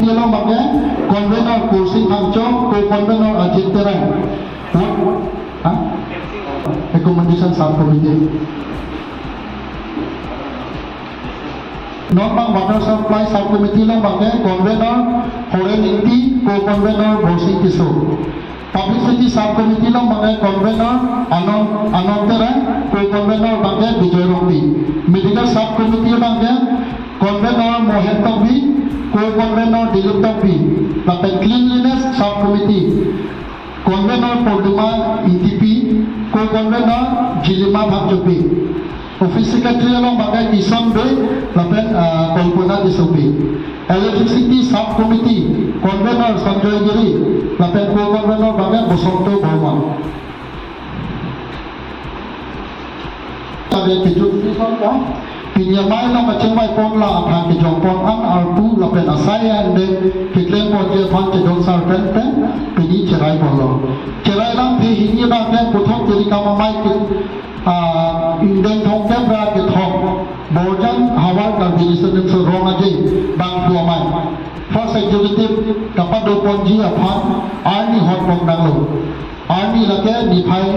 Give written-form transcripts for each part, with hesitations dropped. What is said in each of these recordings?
Secretary lo maknya Convener Kursi Pangchong, Co-Convener Ajit Terang. Recommendation Subcommittee. Non-Bank Water Supply Subcommittee lo maknya Convener Horeniti, Co-Convener Bosi Kiso. Publicity Subcommittee lo maknya Convener Anon Terang, Co-Convener maknya Bijoy Rombi. Medical Subcommittee lo maknya Convener Mohen Tokbi, Co-Convener Dilip Tokbi. Lapan Cleanliness Subcommittee, Convener Porduma ETP, Co-Convener Jilima Bhakjopi. Office Secretary lo maknya Kison Bay, lapan Kolpuna Disobi. Electricity Subcommittee, Convener Sanjoy Giri, lapan Co-Convener maknya Bosonto Boma. Ada tujuh Pinyamai lo macam mai pon la akan kejongpon an arpu lapen asaya ande kitlen pon je fan cedong sarpen pen pini cerai polo cerai lam phi hinyi ba ke puthok jadi kama mai ke indeng thong ke bra ke thong borjan hawar kar dilisenen so rong aje bang tua mai first executive kapado ponji afan arni hot pon danglo arni lake diphai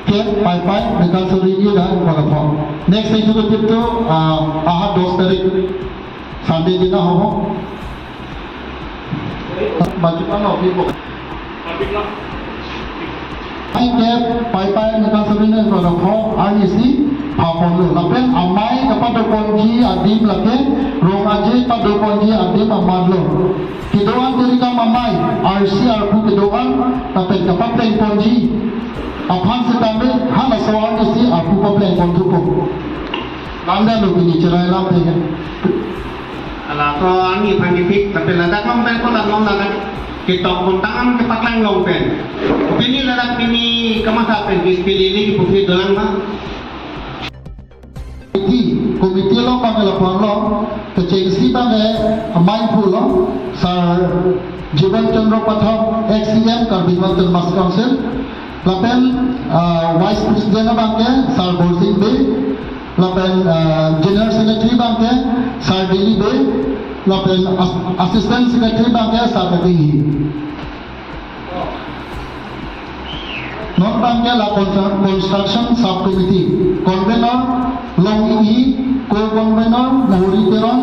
ke pai dengan suri dan walaupun next executive tu ahad 2 tarik Sunday dina ho baju ano people ai ke pai dengan suri dan walaupun ani si papon lu lapen amai kepada ponji adim lake rong aje pada ponji adim amadlo kidoan diri ka mamai RC arpu kidoan lapen kepada ponji Apaan setambe hana soal isi aku komplain kontuko. Landa lo kini cerai lam deh. Alah so ani panipik tapi ladak long pen ko long ladak kita kontangan cepat lang long pen. Pini ladak pini kamasa pen pilih ni putri dolang mah. Komite lo panggil lo kecengsi panggil mindful lo sar Jiwan Chandra Pathak XCM Karbinwan Mas Council. Lapen Vice President bangke Sar Borsing Bay, lapen General Secretary bangke Sar Dili Bay, lapen Assistant Secretary bangke Sar Katingi. Non bangke la Construction Subcommittee, Convener Long Ihi, Co-Convener Nahuri Teron,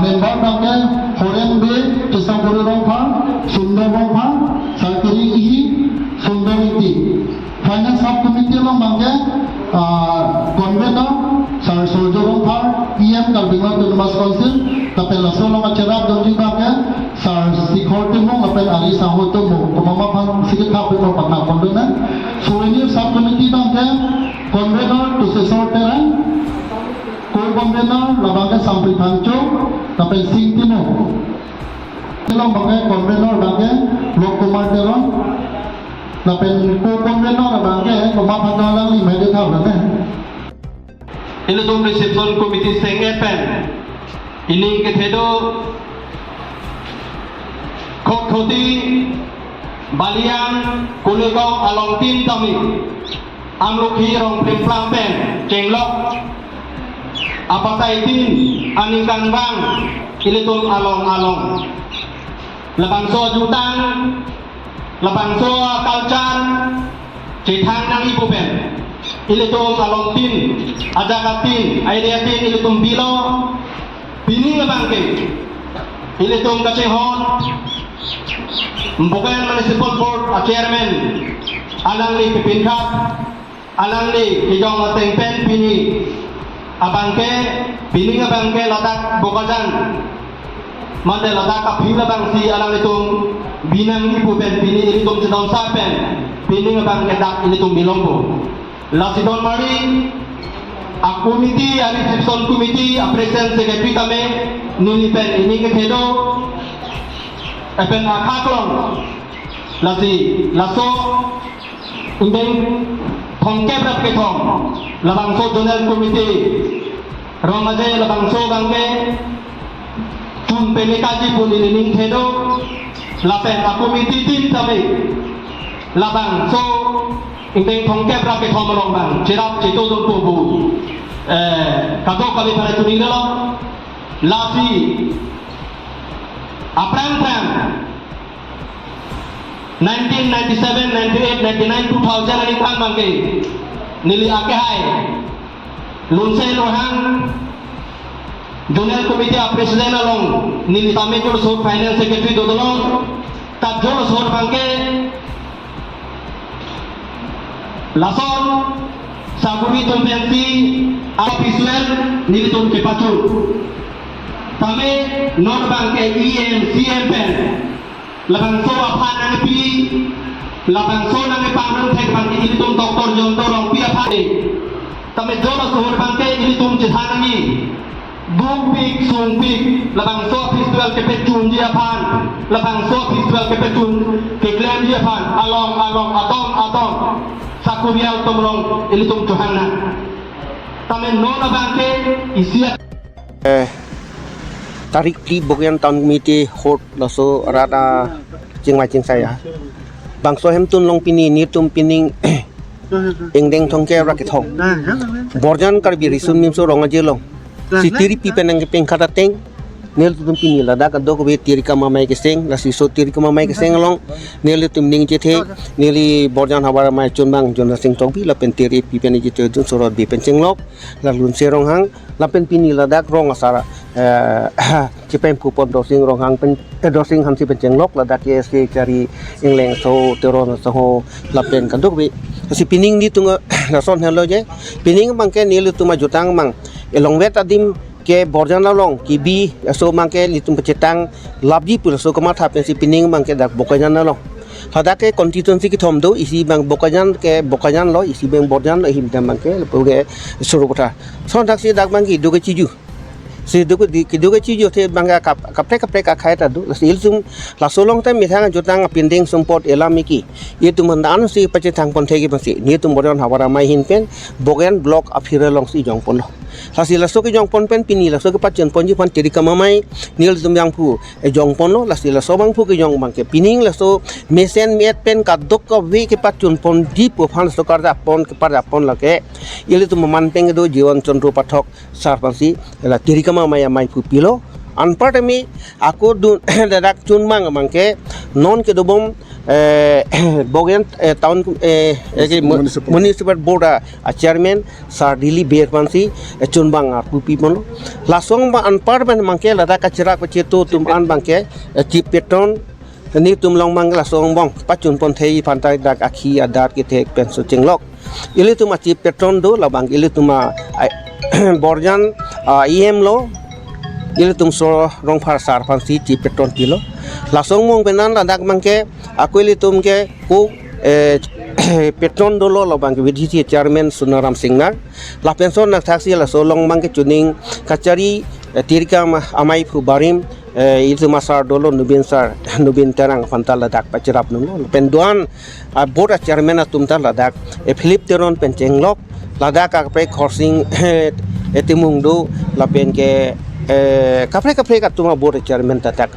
Member bangke Horen Bay, Kisangkuri Rongpa, Sundar Rongpa, Sar Kiri Ihi. Sundariti, Finance Subcommittee lo mangke Convener Sar Soljorong Par, EM Karbinwan Mas Council, tapi langsung lo macerap dong juga ke Sar Sikhorte mo, tapi Ari Sahoto mo, kumama pan sikit kape mo patah kondonan. Souvenir Subcommittee bangke Convener to Sesor Terang, Co-Convener labangke Sampri Pancho, tapi Singti mo. Lo bangke Convener bangke Lok Kumar Teron. Lapen Co-Convener bangke rumah padalang 5 dia tahu kan. Ini tu reception committee sengepen. Ini ketedo khoti balian kulegau along tin kami. Amlokhi rong primplang pen cenglok. Apa saitin aningkan bang. Ini tu along. Lebang so jutang. Labang so kalcan cetang nang ibu pen ilitum along tin ajakatin idea tin ilitum bilo bini ngebangke ilitum kacehon bukan municipal board chairman alang li pipinkat alang li hijau mateng pen bini abangke bini ngebangke latak bokajan mande latak kapila bangsi alang litum binang ibu pen bini ini tum sedang sapen bini ngebang kedak ini tum bilongko la sidon mari a committee a reception committee a present secretary kami nili pen ini kedo epen a kaklong laso indeng thongke brak ke thong labang so donor committee rong aje labang so gangke chun penikaji pun ini ning kedo lapen aku miti tin kami labang so ingin thongke berapa thomolong bang cerap ceto dong pubu kato kali pada tuning lo lasi Aprang-prang 1997, 98, 99, 2000 ani kan bangke nili ake hai lunsen rohang Junior Committee President along nili tame ko so Finance Secretary dodolong tab jolo so bangke lason saburi tumpensi official nili tum ke pachul tame non bangke CM pen labang so aphan ang pi labang so nang ipamang thek bangke ini tum Dr. Jonto rong pi aphan tame jolo so bangke ini tum jithanangi Bumpik sumpik labang so festival ke pecun dia pan labang so festival ke pecun ke klaim dia pan along adon sakubial tomlong ini tum Johana tamen nona bangke isia tarik di bagian tahun komite hot laso rada jengmai jeng saya bangso hemtun long pini ni tum pining engdeng thongke rakit hong borjan karbi risun mimso ronga jelong si tiri pipen ang pengkata teng nel tum pini lada ka dog be tiri ka mamai ke seng la si so tiri ka mamai ke seng long nel tum ning jethe neli borjan hawara mai chunbang jon sing tongpi la pen tiri pipen ji te jun sorot bi pen chenglok la lun serong hang la pen pini lada rong asara Cipem kupon dosing ronghang pen dosing han si pencenglok la dak yes cari ingleng so teron so lapen kanduk bi si pining di tunga rason hello je pining mangke nilu tuma jutang mang elong vet adim ke borjan long kibi so mangke litum pecetang labji pul so kama thapen si pining mangke dak bokajan long hada ke constituency ki thom do isi bang bokajan lo isi bang borjan lo him tam mangke puge suru kota son dak si dak mangi do ke chiju si dugu chiju the bangga kapre ka khai ta du il sum la solong ta mi thang jutang pinding sumpot elamiki ye tum dan si pache thang pon thegi basi ni tum boron hawara mai hin pen bogen block afira long si jong pon la si la so ki jong pon pen pini la so ki pachen pon ji pon teri ka mamai nil tum yang phu e jong pon lo la si la so bang phu ki jong bang ke pining la so mesen met pen ka dok ka we ki pachun pon di po phan so kar da pon ke par da pon la ke il tum man peng do jiwan chondro pathok sarpansi la teri maya mai pupilo anpart mi aku dun dadak chun mang mangke non ke dobom bogen town municipal board chairman sar dili ber pansi chun bang pupi mon lasong ba anpart ban mangke lada kachra ko chetu tum an bangke chief patron ni tum long mang lasong bong pachun pon thei pantai dak akhi adat ke thek penso chenglok ili tum chief patron do labang ili tum borjan em lo il tum so rong phar sar phan si chi petron kilo lasong mong benan la dak mangke akuili tum ke ku petron dolo lo bang vidhi chairman Sunaram Singnar la pension nak taksi la so long mangke chuning kachari tirka amai phu barim itu masar dolo nubin terang pantal ladak pacirap nulo penduan board chairman atum tar ladak Philip Teron pencenglok ladak ka pre crossing etimung do la pen ke kapre ka tuma board chairman tatak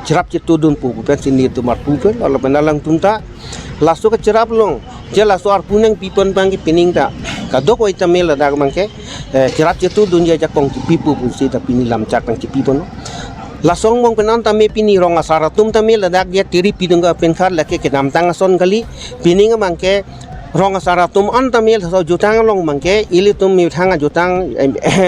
cerap citu dun pu pen sini tumar pu pen la penalang tumta laso ka cerap long je laso ar punang pipon bang pining ta kadok oi tamel ladak mangke cerap citu dun ja jakong pipu pu si ta pini lam cak tang pipon lasong mong penan tami pini rong asara tum tami ladak dia tiri pidungga penkhar lake ke nam tang son kali pining mangke rong asara tum an tami so jutang long mangke ili tum mi thanga jutang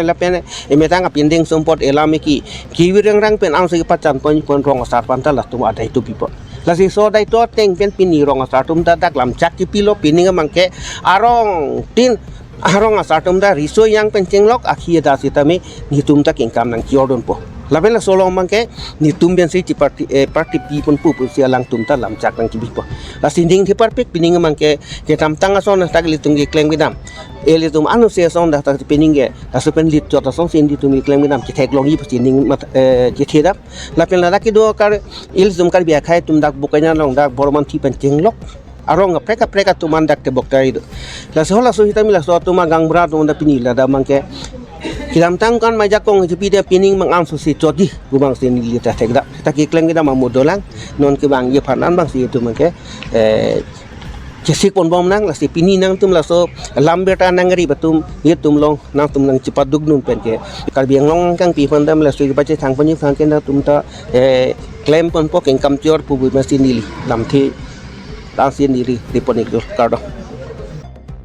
lapen emetang pinding sumpot elamiki kiwirang rang pen ang se pacan pon rong asar pantal tum ada itu pipo lasi so dai to teng pen pini rong asar tum dadak lam cak ki pilo pining mangke arong tin arong asar tum da riso yang pencenglok akhir da sitami nitum tak ingkam nang kiordon po labela solong mangke ni tumbian si parti pipon pupu si alang tumta lam cak nang kibipo la sinding thi parpek pining mangke ke tam tanga son tagli tungi kleng bidam eli tum anu se son da tak pininge la supen lit jota son sindi tungi kleng bidam ki thek long yi pining ki thedap la pen la ki do kar il zum kar bia khai tum dak bukanya long dak borman thi pen chenglok arong preka tuman dak te boktari do la sola so hitami la so tuma gang bra tum da pinila da mangke kilam tangkan majakong jepi dia pining mang susi chodi gubang sini lita tekda taki kleng kita mamudolang non ke bang ye phanan bang si itu mangke jesik pon bom nang la si pini nang tum la so lambeta nangri batum ye tum long nang tum nang cepat dugnun penke kal biang long kang pi pandam la so bace thang panyu thang ken tum ta claim pon po keng kamjor pu bu mesin nili lam thi dang sin nili di ponik do kardo